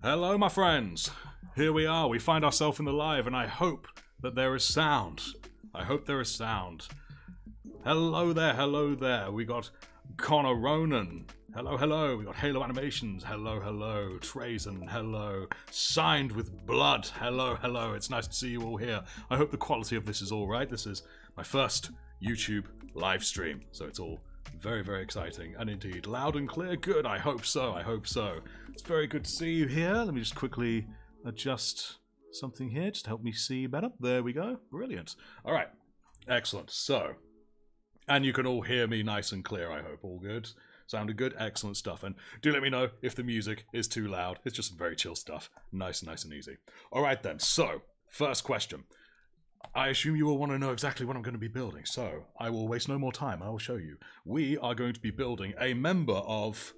Hello, my friends. Here we are. We find ourselves in the live, and I hope that there is sound. I hope there is sound. Hello there, hello there. We got Connor Ronan. Hello, hello. We got Halo Animations. Hello, hello. Trazen. Hello. Signed with blood. Hello, hello. It's nice to see you all here. I hope the quality of this is all right. This is my first YouTube live stream, so it's all very, very exciting. And indeed, loud and clear. Good. I hope so. I hope so. It's very good to see you here. Let me just quickly adjust something here. Just help me see better. There we go. Brilliant. All right. Excellent. So, and you can all hear me nice and clear, I hope. All good. Sounded good? Excellent stuff. And do let me know if the music is too loud. It's just some very chill stuff. Nice and easy. All right then. So, first question. I assume you all want to know exactly what I'm going to be building. So, I will waste no more time. I will show you. We are going to be building a member of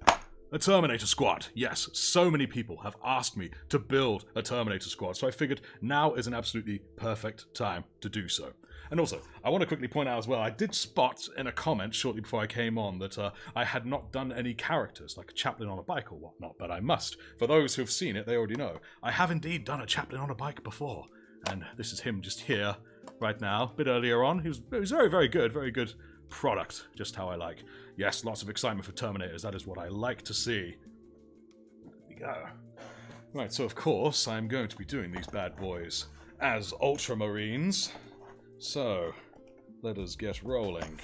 a Terminator squad. Yes, so many people have asked me to build a Terminator squad. So I figured now is an absolutely perfect time to do so. And also, I want to quickly point out as well, I did spot in a comment shortly before I came on that I had not done any characters, like a chaplain on a bike or whatnot, but I must. For those who have seen it, they already know. I have indeed done a chaplain on a bike before, and this is him just here right now, a bit earlier on. He was very, very good product, just how I like. Yes, lots of excitement for Terminators, that is what I like to see. There we go. Right, so of course, I'm going to be doing these bad boys as Ultramarines. So, let us get rolling.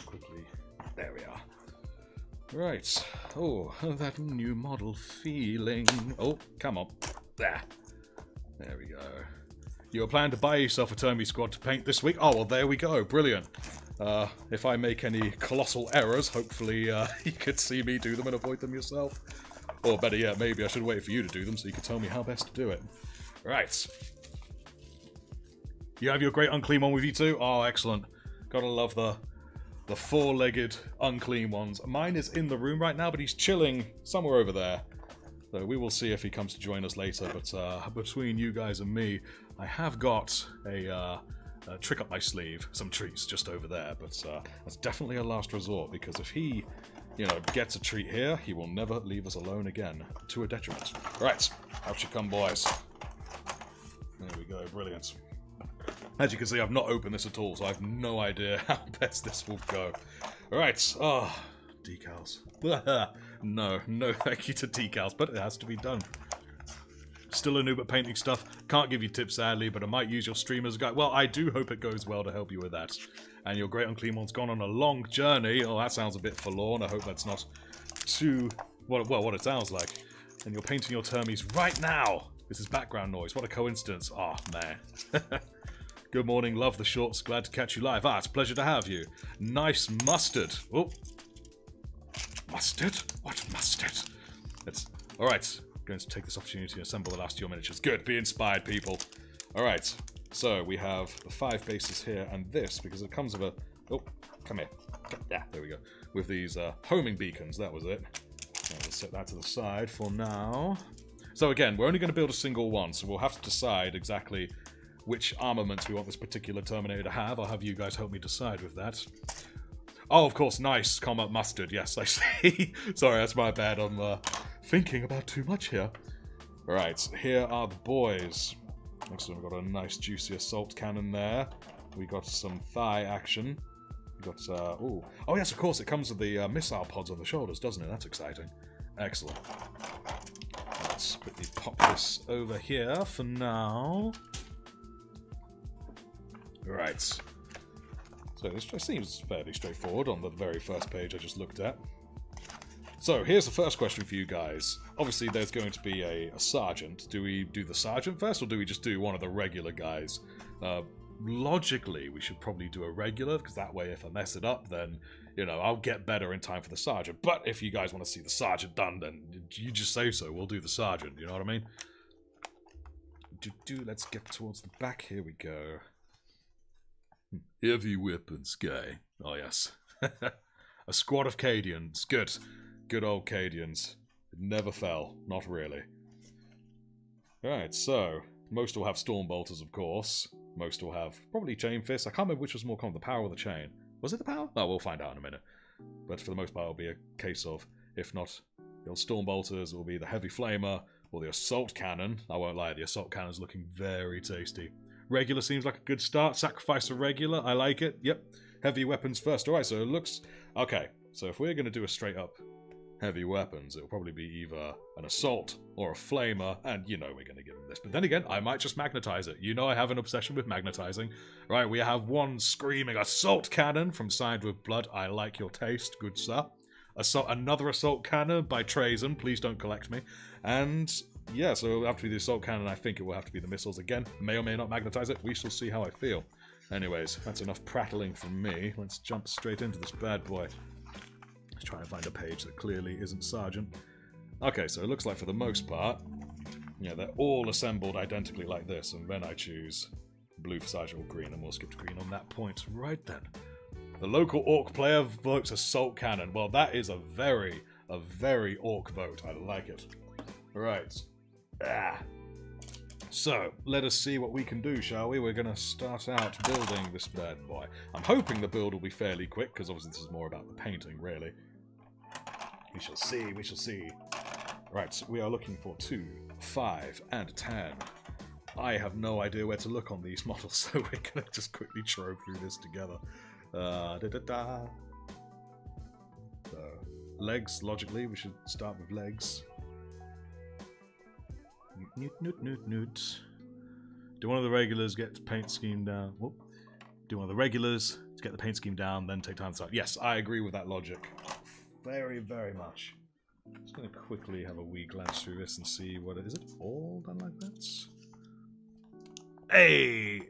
Quickly. There we are. Right. Oh, that new model feeling. Oh, come on. There. There we go. You were planning to buy yourself a Termi squad to paint this week? Oh, well, there we go. Brilliant. If I make any colossal errors, hopefully you could see me do them and avoid them yourself. Or better yet, maybe I should wait for you to do them so you can tell me how best to do it. Right. You have your great unclean one with you too? Oh, excellent. Gotta love the four-legged unclean ones. Mine is in the room right now, but he's chilling somewhere over there. So we will see if he comes to join us later. But between you guys and me, I have got a trick up my sleeve. Some treats just over there. But that's definitely a last resort, because if he, gets a treat here, he will never leave us alone again. To a detriment. Right, out you come, boys. There we go, brilliant. As you can see, I've not opened this at all, so I have no idea how best this will go. Alright, decals. No thank you to decals, but it has to be done. Still a noob at painting stuff. Can't give you tips, sadly, but I might use your stream as a guide. Well, I do hope it goes well to help you with that. And your great unclean one's gone on a long journey. Oh, that sounds a bit forlorn. I hope that's not too... what it sounds like. And you're painting your termies right now. This is background noise. What a coincidence. Oh, man. Good morning, love the shorts. Glad to catch you live. It's a pleasure to have you. Nice mustard. Oh. Mustard? What mustard? Alright. Going to take this opportunity to assemble the last of your miniatures. Good. Be inspired, people. Alright. So, we have the 5 bases here and this, because it comes with a... Oh, come here. Yeah, there we go. With these homing beacons. That was it. We'll set that to the side for now. So again, we're only going to build a single one, so we'll have to decide exactly which armaments we want this particular Terminator to have. I'll have you guys help me decide with that. Oh, of course, nice, comma, mustard. Yes, I see. Sorry, that's my bad. I'm thinking about too much here. Alright, here are the boys. Excellent, we've got a nice juicy assault cannon there. We got some thigh action. We got, ooh. Oh yes, of course, it comes with the missile pods on the shoulders, doesn't it? That's exciting. Excellent. Let's quickly pop this over here for now. Right. So this just seems fairly straightforward on the very first page I just looked at. So here's the first question for you guys. Obviously there's going to be a sergeant. Do we do the sergeant first, or do we just do one of the regular guys? Logically, we should probably do a regular, because that way if I mess it up, then, I'll get better in time for the sergeant. But if you guys want to see the sergeant done, then you just say so. We'll do the sergeant, you know what I mean? Let's get towards the back. Here we go. Heavy weapons guy. Oh, yes. A squad of Cadians. Good. Good old Cadians. It never fell. Not really. Alright, so... most will have Stormbolters, of course. Most will have probably Chain Fists. I can't remember which was more common, the power or the chain. Was it the power? Oh, we'll find out in a minute. But for the most part, it'll be a case of, if not the old Stormbolters, it will be the Heavy Flamer, Or the assault cannon. I won't lie, the assault cannon's looking very tasty. Regular seems like a good start. Sacrifice a regular. I like it. Yep. Heavy weapons first. Alright, so it looks... Okay, so if we're going to do a straight up heavy weapons, it'll probably be either an assault or a flamer, and you know we're going to give them this. But then again, I might just magnetize it. You know I have an obsession with magnetizing. Right, we have one screaming assault cannon from Signed with Blood. I like your taste. Good stuff. Another assault cannon by Trazen. Please don't collect me. And yeah, so it'll have to be the assault cannon. I think it will have to be the missiles again. May or may not magnetize it. We shall see how I feel. Anyways, that's enough prattling from me. Let's jump straight into this bad boy. Let's try and find a page that clearly isn't Sergeant. Okay, so it looks like for the most part, yeah, they're all assembled identically like this. And then I choose blue for Sergeant or green, and we'll skip to green on that point. Right then. The local orc player votes assault cannon. Well, that is a very orc vote. I like it. Right. So, let us see what we can do, shall we? We're going to start out building this bad boy. I'm hoping the build will be fairly quick, because obviously this is more about the painting, really. We shall see, we shall see. Right, so we are looking for 2, 5, and 10. I have no idea where to look on these models, so we're going to just quickly trove through this together. So, legs, logically, we should start with legs. Newt. Do one of the regulars get the paint scheme down? Whoop. Do one of the regulars to get the paint scheme down, then take time to start. Yes, I agree with that logic. Very much. I'm just going to quickly have a wee glance through this and see what it is. Is it all done like that? Hey!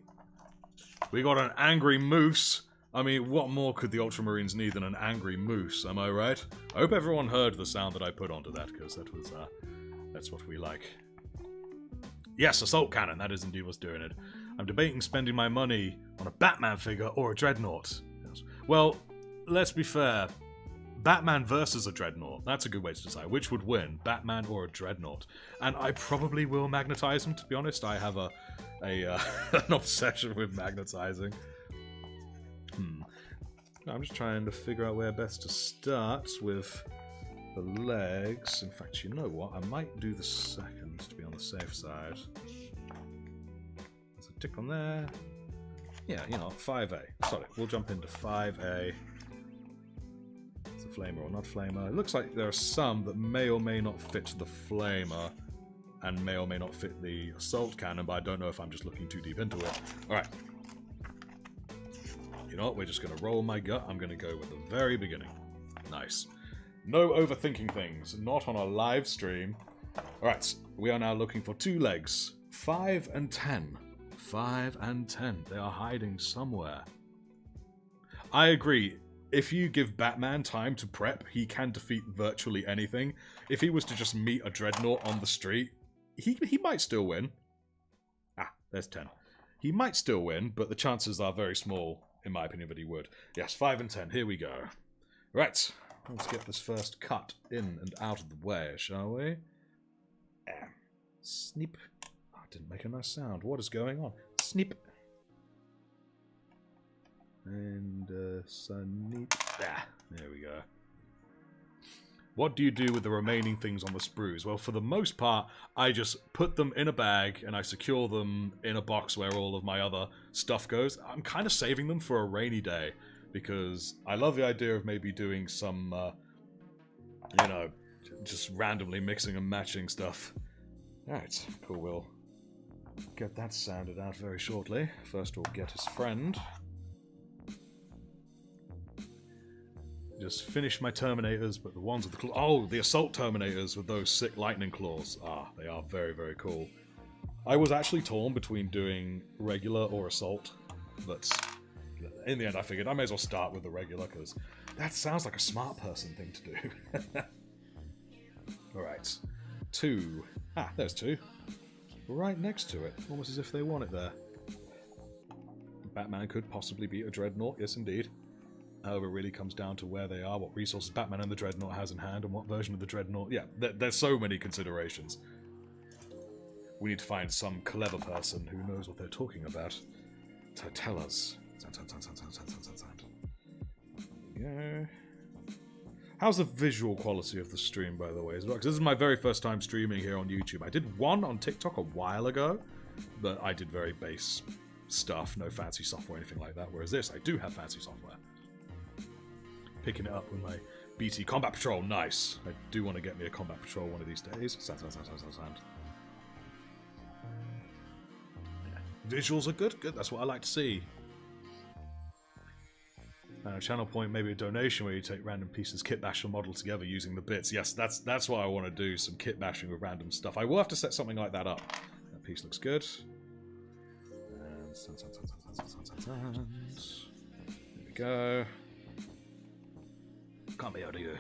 We got an angry moose. I mean, what more could the Ultramarines need than an angry moose, am I right? I hope everyone heard the sound that I put onto that, because that was, that's what we like. Yes, assault cannon, that is indeed what's doing it. I'm debating spending my money on a Batman figure or a Dreadnought. Yes. Well, let's be fair. Batman versus a Dreadnought. That's a good way to decide. Which would win, Batman or a Dreadnought? And I probably will magnetize them, to be honest. I have an obsession with magnetizing. I'm just trying to figure out where best to start with the legs. In fact, you know what? I might do the second to be on the safe side. There's a tick on there. Yeah, you know, 5A. Sorry, we'll jump into 5A. It's a flamer or not flamer. It looks like there are some that may or may not fit the flamer and may or may not fit the assault cannon, but I don't know if I'm just looking too deep into it. Alright. You know what? We're just going to roll my gut. I'm going to go with the very beginning. Nice. No overthinking things. Not on a live stream. Alright, we are now looking for 2 legs. 5 and 10. 5 and 10. They are hiding somewhere. I agree. If you give Batman time to prep, he can defeat virtually anything. If he was to just meet a Dreadnought on the street, he might still win. Ah, there's 10. He might still win, but the chances are very small, in my opinion, that he would. Yes, 5 and 10. Here we go. Right. Let's get this first cut in and out of the way, shall we? Snip. Oh, it didn't make a nice sound. What is going on? Snip. And, snip. There we go. What do you do with the remaining things on the sprues? Well, for the most part, I just put them in a bag and I secure them in a box where all of my other stuff goes. I'm kind of saving them for a rainy day because I love the idea of maybe doing some, you know, just randomly mixing and matching stuff. Alright, cool, we'll get that sounded out very shortly. First we'll get his friend. Just finish my Terminators, but the ones with the claws... Oh, the Assault Terminators with those sick lightning claws. Ah, they are very, very cool. I was actually torn between doing regular or Assault, but in the end I figured I may as well start with the regular, because that sounds like a smart person thing to do. Alright. 2. Ah, there's 2. Right next to it. Almost as if they want it there. Batman could possibly be a Dreadnought, yes indeed. However, it really comes down to where they are, what resources Batman and the Dreadnought has in hand, and what version of the Dreadnought... Yeah, there's so many considerations. We need to find some clever person who knows what they're talking about to tell us. Yeah. How's the visual quality of the stream, by the way, as well? Because this is my very first time streaming here on YouTube. I did one on TikTok a while ago, but I did very base stuff, no fancy software or anything like that. Whereas this, I do have fancy software. Picking it up with my BT Combat Patrol, nice. I do want to get me a Combat Patrol one of these days. Sound. Yeah. Visuals are good, that's what I like to see. Channel point, maybe a donation where you take random pieces, kit bash your model together using the bits. Yes, that's what I want to do, some kit bashing with random stuff. I will have to set something like that up. That piece looks good. There we go. Can't be audio.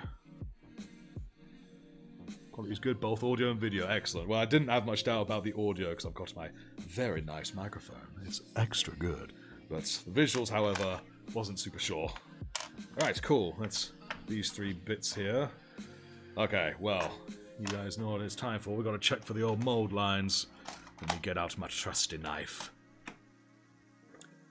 Quality's good, both audio and video. Excellent. Well, I didn't have much doubt about the audio because I've got my very nice microphone. It's extra good. But the visuals, however, wasn't super sure. Alright, cool. That's these 3 bits here. Okay, well, you guys know what it's time for. We've got to check for the old mold lines. Let me get out my trusty knife.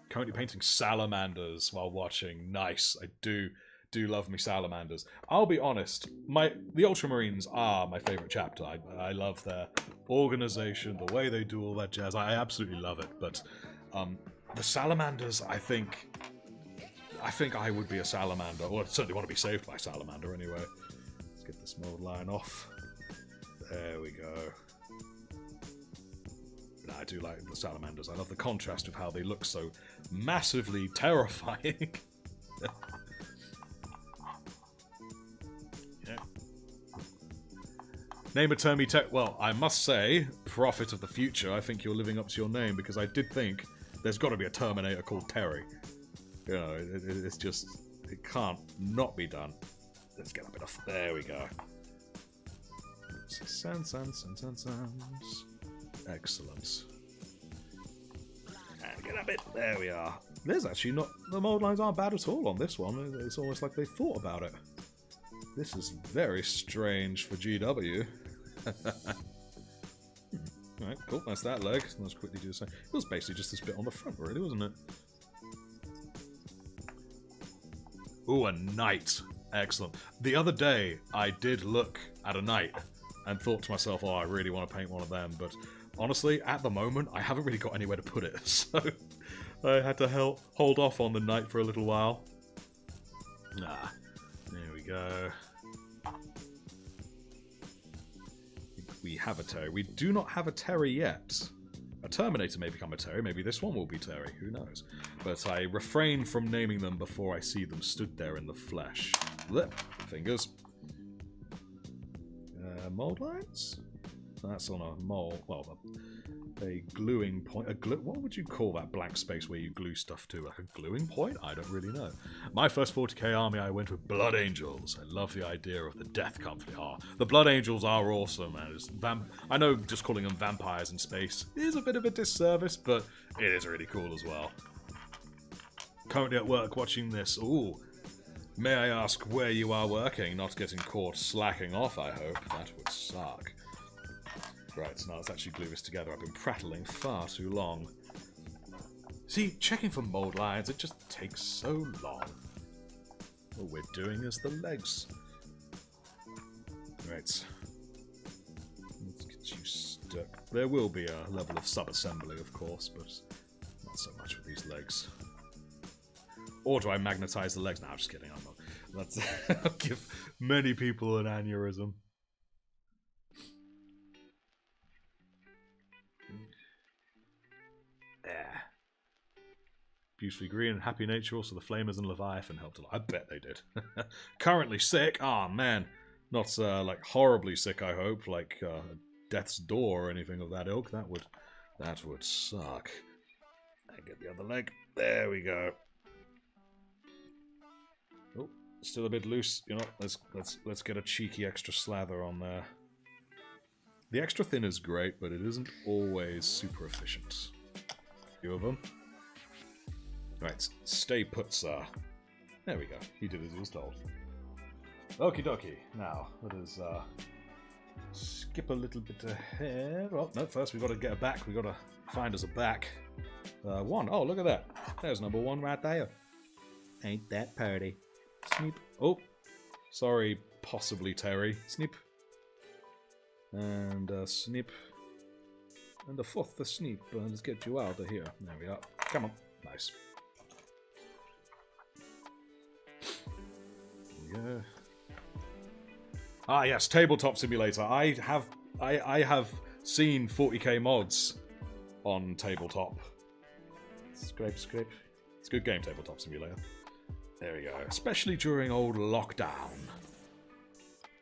Currently painting salamanders while watching. Nice. I do love me salamanders. I'll be honest, the Ultramarines are my favourite chapter. I love their organisation, the way they do all that jazz. I absolutely love it. But the salamanders, I think I would be a salamander, or I certainly want to be saved by a salamander anyway. Let's get this mold line off. There we go. I do like the salamanders. I love the contrast of how they look so massively terrifying. Yeah. Name a term well, I must say, Prophet of the Future, I think you're living up to your name, because I did think there's got to be a Terminator called Terry. You know, it's just, it can't not be done. Let's get a bit of, there we go. Sounds. Excellent. And get a bit, there we are. There's actually not, the mold lines aren't bad at all on this one. It's almost like they thought about it. This is very strange for GW. Alright, cool, that's that leg. Let's quickly do the same. It was basically just this bit on the front, really, wasn't it? Ooh, a knight. Excellent. The other day, I did look at a knight and thought to myself, oh, I really want to paint one of them, but honestly, at the moment, I haven't really got anywhere to put it, so I had to hold off on the knight for a little while. Ah, there we go. We have a Terry. We do not have a Terry yet. A Terminator may become a Terry. Maybe this one will be Terry. Who knows? But I refrain from naming them before I see them stood there in the flesh. Blech. Fingers. Mold lines? That's on a mold. Well, a gluing point. What would you call that blank space where you glue stuff to? Like a gluing point? I don't really know. My first 40k army, I went with Blood Angels. I love the idea of the Death Company. The Blood Angels are awesome, man. I know just calling them vampires in space is a bit of a disservice, but it is really cool as well. Currently at work watching this. Ooh. May I ask where you are working? Not getting caught slacking off, I hope. That would suck. Right, so now let's actually glue this together. I've been prattling far too long. See, checking for mold lines, it just takes so long. All we're doing is the legs. Right. Let's get you stuck. There will be a level of sub-assembly, of course, but not so much with these legs. Or do I magnetize the legs? No, I'm just kidding. I'm not. I'll give many people an aneurysm. There. Beautifully green and happy nature. Also, the Flamers and Leviathan helped a lot. I bet they did. Currently sick. Ah, man. Not like horribly sick, I hope. Like death's door or anything of that ilk. That would suck. I get the other leg. There we go. Oh, still a bit loose. You know, let's get a cheeky extra slather on there. The extra thin is great, but it isn't always super efficient. A few of them. Right, stay put, sir. There we go. He did as he was told. Okie dokie. Now, let us skip a little bit ahead. Well, no, first we've got to get a back. We've got to find us a back. One. Oh, look at that. There's number one right there. Ain't that pretty. Sneap. Oh. Sorry, possibly Terry. Snip. And snip. And the fourth snip. Let's get you out of here. There we are. Come on. Nice. Yeah. Ah yes, Tabletop Simulator. I have seen 40k mods on Tabletop. Scrape, scrape. It's a good game, Tabletop Simulator. There we go. Especially during old lockdown.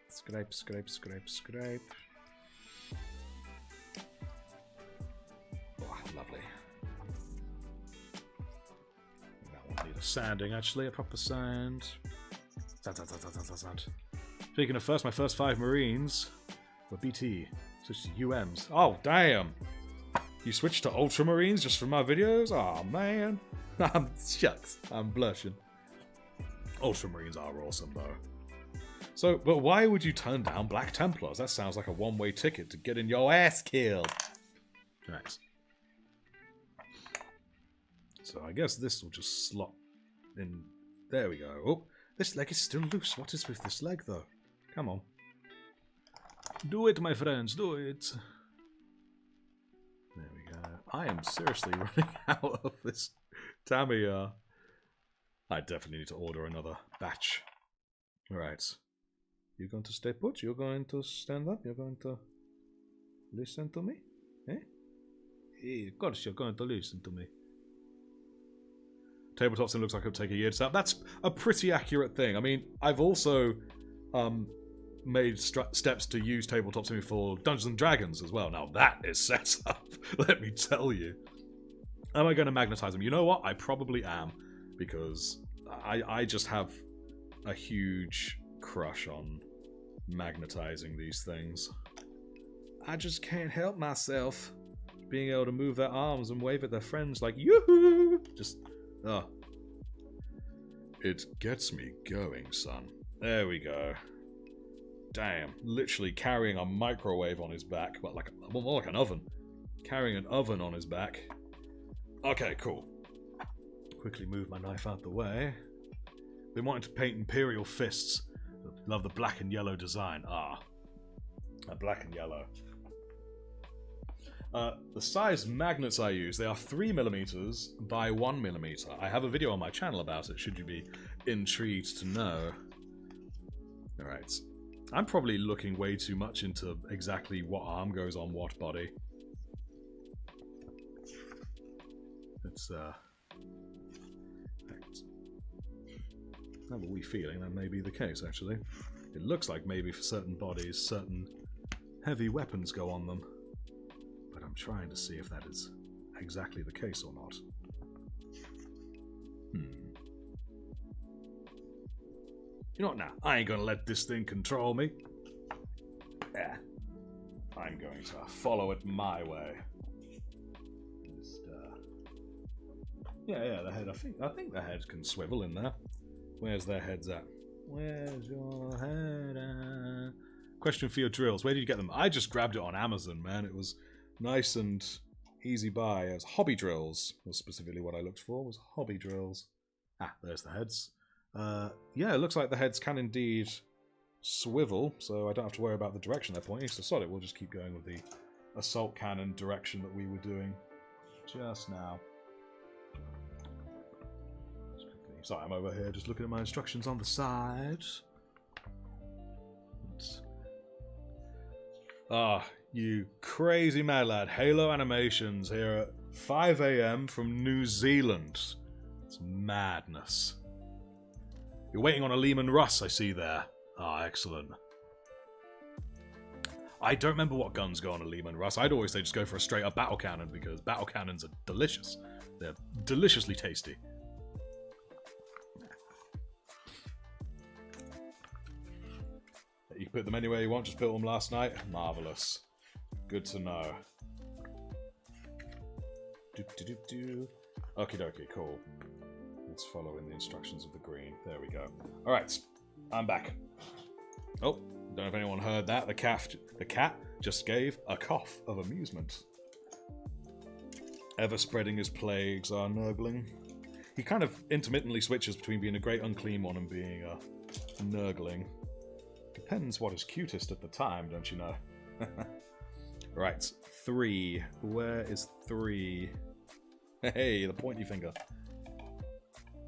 Scrape, scrape, scrape, scrape. Oh, lovely. That one need a sanding, actually. A proper sand. Sand. Speaking of first, my first 5 Marines were BT. Switched to UMs. Oh, damn! You switched to Ultramarines just from my videos? Oh, man. Shucks. I'm blushing. Ultramarines are awesome, though. So, but why would you turn down Black Templars? That sounds like a one-way ticket to getting your ass killed. Nice. So I guess this will just slot in. There we go. Oh, this leg is still loose. What is with this leg, though? Come on. Do it, my friends. Do it. There we go. I am seriously running out of this Tamiya. I definitely need to order another batch. Alright. You're going to stay put? You're going to stand up? You're going to listen to me? Eh? Of course you're going to listen to me. Tabletop Sim looks like it'll take a year to set up. That's a pretty accurate thing. I mean, I've also made steps to use Tabletop Sim for Dungeons and Dragons as well. Now that is set up, let me tell you. Am I going to magnetize them? You know what? I probably am. Because I just have a huge crush on magnetizing these things. I just can't help myself being able to move their arms and wave at their friends like, yoo-hoo! Just, It gets me going, son. There we go. Damn, literally carrying a microwave on his back, but like, more like an oven. Carrying an oven on his back. Okay, cool. Quickly move my knife out the way. Been wanting to paint Imperial fists. Love the black and yellow design. Ah. Black and yellow. The size magnets I use, they are 3mm by 1mm. I have a video on my channel about it, should you be intrigued to know. Alright. I'm probably looking way too much into exactly what arm goes on what body. It's, I have a wee feeling that may be the case, actually. It looks like maybe for certain bodies, certain heavy weapons go on them. But I'm trying to see if that is exactly the case or not. You know what, now? I ain't gonna let this thing control me. Yeah. I'm going to follow it my way. Just, yeah, the head. I think the head can swivel in there. Where's their heads at? Where's your head at? Question for your drills. Where did you get them? I just grabbed it on Amazon, man. It was nice and easy buy. It was hobby drills was specifically what I looked for. Was hobby drills. Ah, there's the heads. Yeah, it looks like the heads can indeed swivel, so I don't have to worry about the direction they're pointing. So sod it, we'll just keep going with the assault cannon direction that we were doing just now. Sorry, I'm over here just looking at my instructions on the side. Ah, you crazy mad lad. Halo Animations here at 5 AM from New Zealand. It's madness. You're waiting on a Lehman Russ, I see there. Ah, excellent. I don't remember what guns go on a Lehman Russ. I'd always say just go for a straight up battle cannon because battle cannons are delicious. They're deliciously tasty. You can put them anywhere you want, just built them last night. Marvellous. Good to know. Okie dokie, cool. Let's follow in the instructions of the green. There we go. Alright, I'm back. Oh, don't know if anyone heard that. The cat just gave a cough of amusement. Ever spreading his plagues are nurgling. He kind of intermittently switches between being a great unclean one and being a Nurgling. Depends what is cutest at the time, don't you know? Right, 3. Where is 3? Hey, the pointy finger.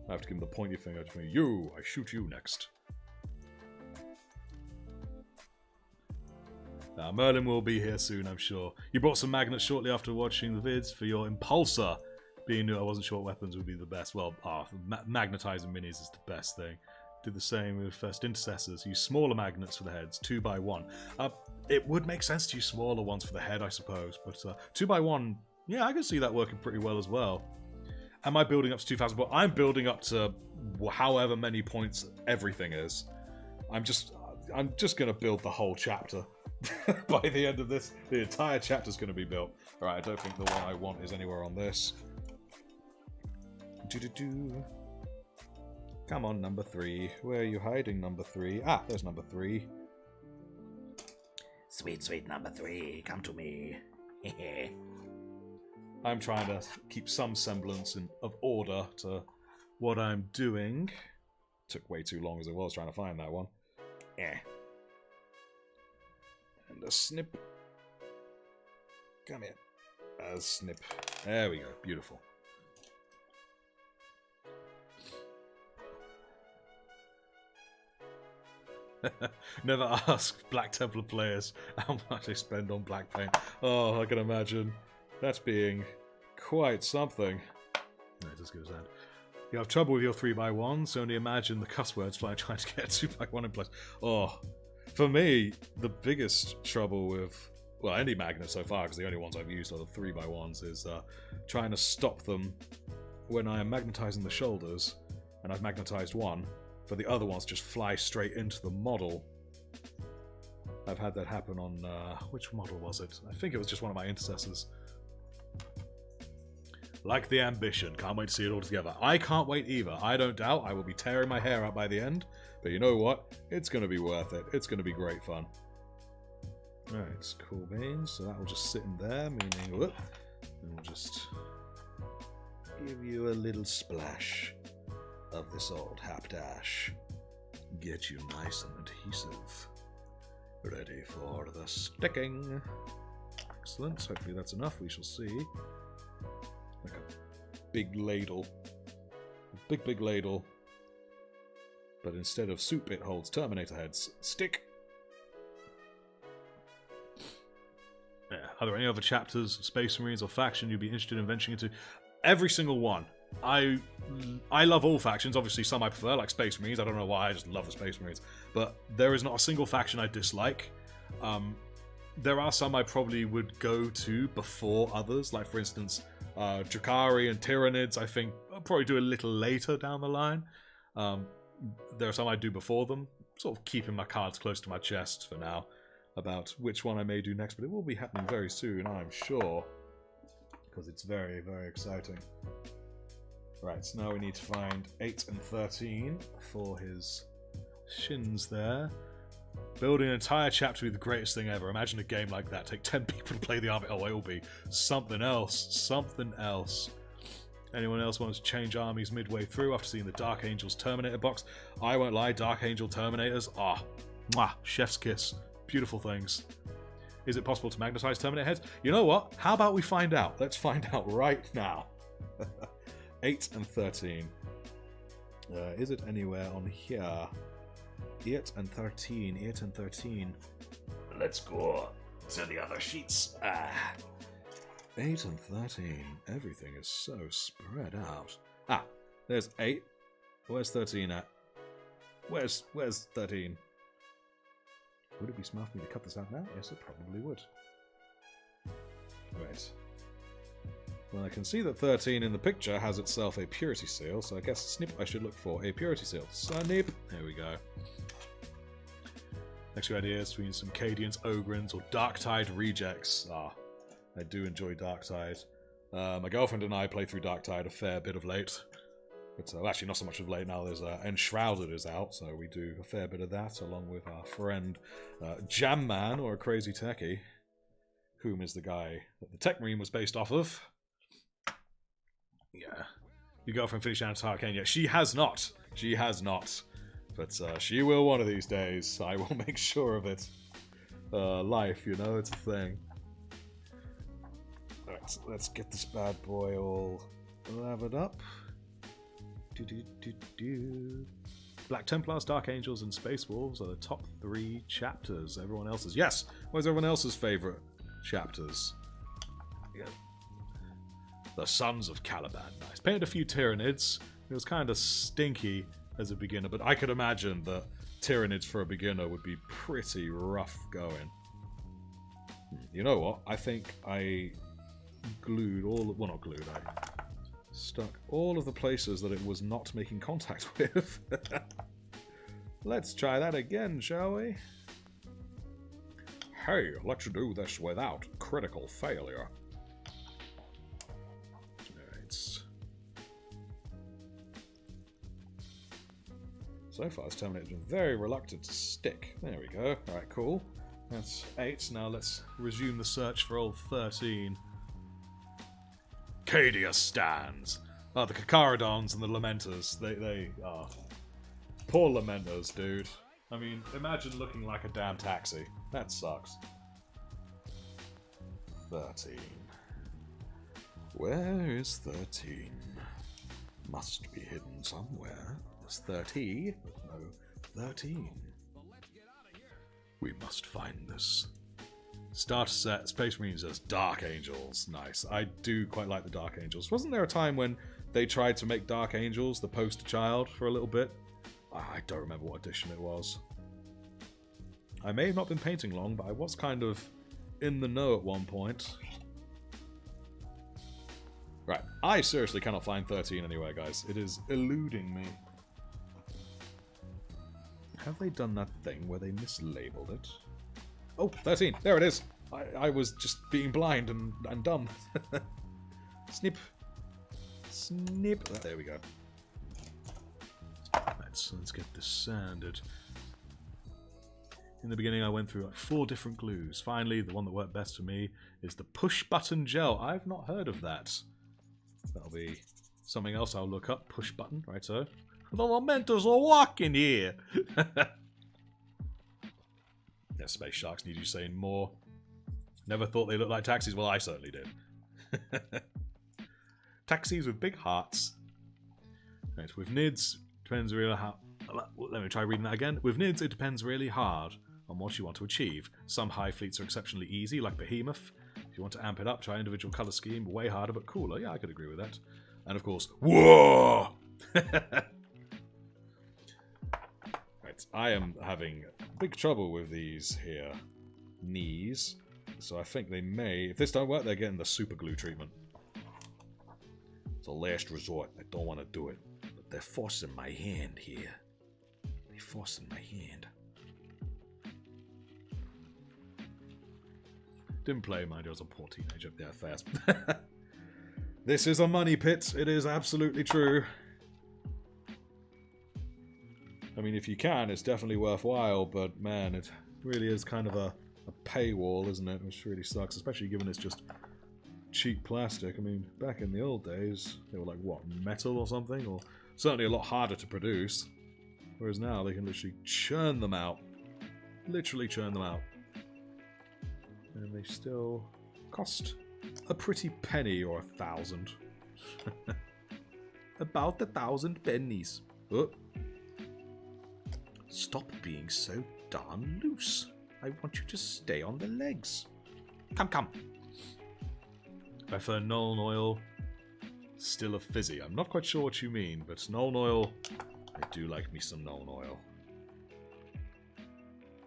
I have to give him the pointy finger to me. You! I shoot you next. Now, Merlin will be here soon, I'm sure. You brought some magnets shortly after watching the vids for your impulsor. Being new, I wasn't sure what weapons would be the best. Well, magnetizing minis is the best thing. Did the same with first intercessors. Use smaller magnets for the heads, 2x1. It would make sense to use smaller ones for the head, I suppose. But 2x1, yeah, I can see that working pretty well as well. Am I building up to 2,000 points? I'm building up to however many points everything is. I'm just going to build the whole chapter. By the end of this, the entire chapter's going to be built. Alright, I don't think the one I want is anywhere on this. Come on, number 3. Where are you hiding, number 3? Ah, there's number 3. Sweet, sweet number 3, come to me. I'm trying to keep some semblance of order to what I'm doing. Took way too long as it was trying to find that one. And a snip. Come here. A snip. There we go. Beautiful. Never ask Black Templar players how much they spend on black paint. Oh, I can imagine. That's being quite something. No, it does go down. You have trouble with your 3x1s, so only imagine the cuss words trying to get a 2x1 in place. Oh, for me, the biggest trouble with, well, any magnet so far, because the only ones I've used are the 3x1s, is trying to stop them when I am magnetizing the shoulders, and I've magnetized one, but the other ones just fly straight into the model. I've had that happen on, which model was it? I think it was just one of my intercessors. Like the ambition. Can't wait to see it all together. I can't wait either. I don't doubt I will be tearing my hair out by the end. But you know what? It's going to be worth it. It's going to be great fun. Alright, cool beans. So that will just sit in there, meaning... Whoop, and we'll just give you a little splash of this old hapdash. Get you nice and adhesive. Ready for the sticking. Excellent. Hopefully that's enough. We shall see. Like a big ladle. A big ladle. But instead of soup, it holds Terminator heads. Stick! Yeah. Are there any other chapters, Space Marines, or faction you'd be interested in venturing into? Every single one. I love all factions. Obviously, some I prefer, like Space Marines. I don't know why, I just love the Space Marines. But there is not a single faction I dislike. There are some I probably would go to before others. Like, for instance... Drakari and Tyranids, I think, I'll probably do a little later down the line. There are some I do before them. Sort of keeping my cards close to my chest for now about which one I may do next, but it will be happening very soon, I'm sure. Because it's very, very exciting. Right, so now we need to find 8 and 13 for his shins there. Building an entire chapter would be the greatest thing ever. Imagine a game like that. Take 10 people to play the army. Oh, it will be something else. Something else. Anyone else wants to change armies midway through after seeing the Dark Angels Terminator box? I won't lie, Dark Angel Terminators. Ah, mwah, chef's kiss. Beautiful things. Is it possible to magnetize Terminator heads? You know what? How about we find out? Let's find out right now. 8 and 13. Is it anywhere on here? 8 and 13. 8 and 13. Let's go to the other sheets. 8 and 13. Everything is so spread out. Ah, there's 8. Where's 13 at? Where's 13? Would it be smart for me to cut this out now? Yes, it probably would. Right. Well, I can see that 13 in the picture has itself a purity seal, so I guess snip I should look for a purity seal. Snip! There we go. Next few ideas between some Cadians, Ogrins, or Darktide rejects. Ah, I do enjoy Darktide. My girlfriend and I play through Darktide a fair bit of late. But well, actually, not so much of late now. There's Enshrouded is out, so we do a fair bit of that, along with our friend Jamman, or a Crazy Techie, whom is the guy that the Tech Marine was based off of. Yeah. Your girlfriend finished Caine? Yeah, she has not. She has not But she will one of these days. I will make sure of it. Life, you know, it's a thing. Alright, so let's get this bad boy all lathered up. Black Templars, Dark Angels, and Space Wolves are the top 3 chapters. Everyone else's. Yes! Where's everyone else's favourite chapters? Yeah. The Sons of Caliban. Nice. Painted a few Tyranids. It was kind of stinky as a beginner, but I could imagine that Tyranids for a beginner would be pretty rough going. You know what? I think I glued all... Well, not glued. I stuck all of the places that it was not making contact with. Let's try that again, shall we? Hey, let's do this without critical failure. Alright. So far, this Terminator's been very reluctant to stick. There we go. Alright, cool. That's 8. Now let's resume the search for old 13. Cadia stands. Oh, the Kakarodons and the Lamenters. They are... Poor Lamenters, dude. I mean, imagine looking like a damn taxi. That sucks. 13. Where is 13? Must be hidden somewhere. There's 30, but no 13. We must find this. Starter set, Space Marines as Dark Angels. Nice. I do quite like the Dark Angels. Wasn't there a time when they tried to make Dark Angels the poster child for a little bit? I don't remember what edition it was. I may have not been painting long, but I was kind of in the know at one point. Right. I seriously cannot find 13 anywhere, guys. It is eluding me. Have they done that thing where they mislabeled it? Oh, 13. There it is. I was just being blind and dumb. Snip. Snip. There we go. Let's get this sanded. In the beginning, I went through like 4 different glues. Finally, the one that worked best for me is the push button gel. I've not heard of that. That'll be something else I'll look up. Push button, right so. The Lamenters are walking here. Yeah, space sharks need you saying more. Never thought they looked like taxis. Well, I certainly did. Taxis with big hearts. Right, with NIDS, depends really how... Let me try reading that again. With NIDS, it depends really hard on what you want to achieve. Some high fleets are exceptionally easy, like Behemoth. If you want to amp it up, try individual colour scheme. Way harder, but cooler. Yeah, I could agree with that. And of course, whoa! Right, I am having big trouble with these here knees. So I think they may... If this don't work, they're getting the super glue treatment. It's a last resort. I don't want to do it. But they're forcing my hand here. They're forcing my hand. Didn't play, mind you, I was a poor teenager. Yeah, fast. This is a money pit. It is absolutely true. I mean, if you can, it's definitely worthwhile, but man, it really is kind of a paywall, isn't it? Which really sucks, especially given it's just cheap plastic. I mean, back in the old days, they were like, what, metal or something? Or certainly a lot harder to produce. Whereas now, they can literally churn them out. Literally churn them out. And they still cost a pretty penny or 1,000. About 1,000 pennies. Oh. Stop being so darn loose. I want you to stay on the legs. Come, come. I prefer Nuln Oil. Still a fizzy. I'm not quite sure what you mean, but Nuln Oil, I do like me some Nuln Oil.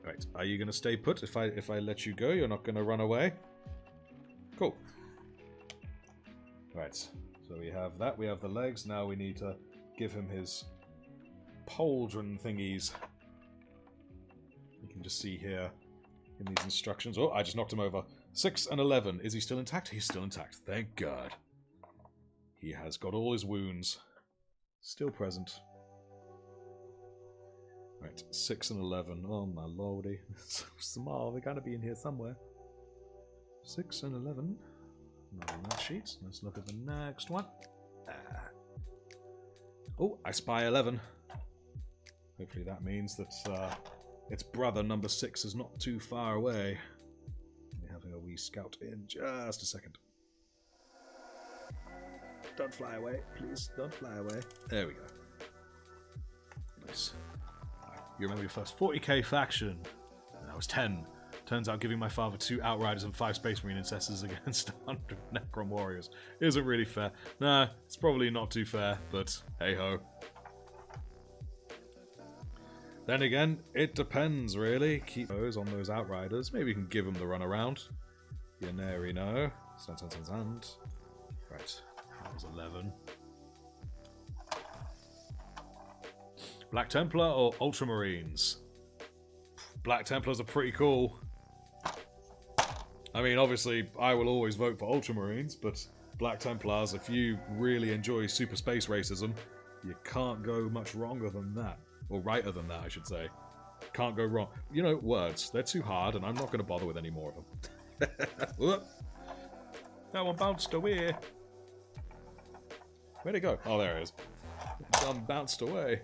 Right, are you going to stay put if I let you go? You're not going to run away? Cool. Right, so we have that. We have the legs. Now we need to give him his pauldron thingies. You can just see here in these instructions. Oh, I just knocked him over. 6 and 11. Is he still intact? He's still intact. Thank God. He has got all his wounds still present. Right, 6 and 11. Oh my lordy. So small. They're going to be in here somewhere. 6 and 11. Not on that sheet. Let's look at the next one. Oh, I spy 11. Hopefully that means that its brother number 6 is not too far away. We're having a wee scout in just a second. Don't fly away, please. Don't fly away. There we go. Nice. You remember your first 40k faction. And I was 10. Turns out giving my father 2 Outriders and 5 Space Marine Incessors against 100 Necron Warriors isn't really fair. Nah, it's probably not too fair, but hey-ho. Then again, it depends, really. Keep those on those Outriders. Maybe you can give them the runaround. You never know. Right, that was 11. Black Templar or Ultramarines? Black Templars are pretty cool. I mean, obviously, I will always vote for Ultramarines, but Black Templars, if you really enjoy super space racism, you can't go much wronger than that. Or righter than that, I should say. Can't go wrong. You know, words. They're too hard, and I'm not going to bother with any more of them. That one bounced away. Where'd it go? Oh, there it is. It bounced away.